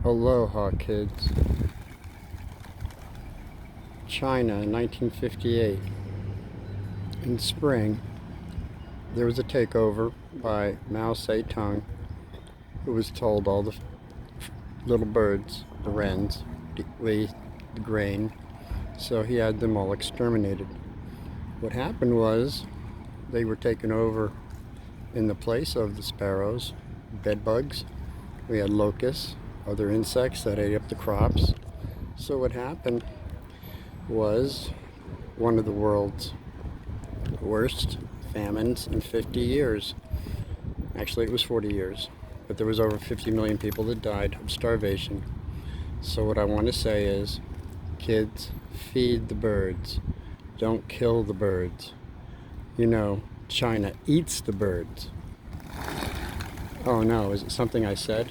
Aloha, kids. China, 1958. In spring, there was a takeover by Mao Zedong, who was told all the little birds, the wrens, to eat the grain, so he had them all exterminated. What happened was they were taken over in the place of the sparrows, bedbugs. We had locusts, other insects that ate up the crops. So what happened was one of the world's worst famines in 50 years. Actually, it was 40 years, but there was over 50 million people that died of starvation. So what I want to say is, kids, feed the birds. Don't kill the birds. You know, China eats the birds. Oh no, is it something I said?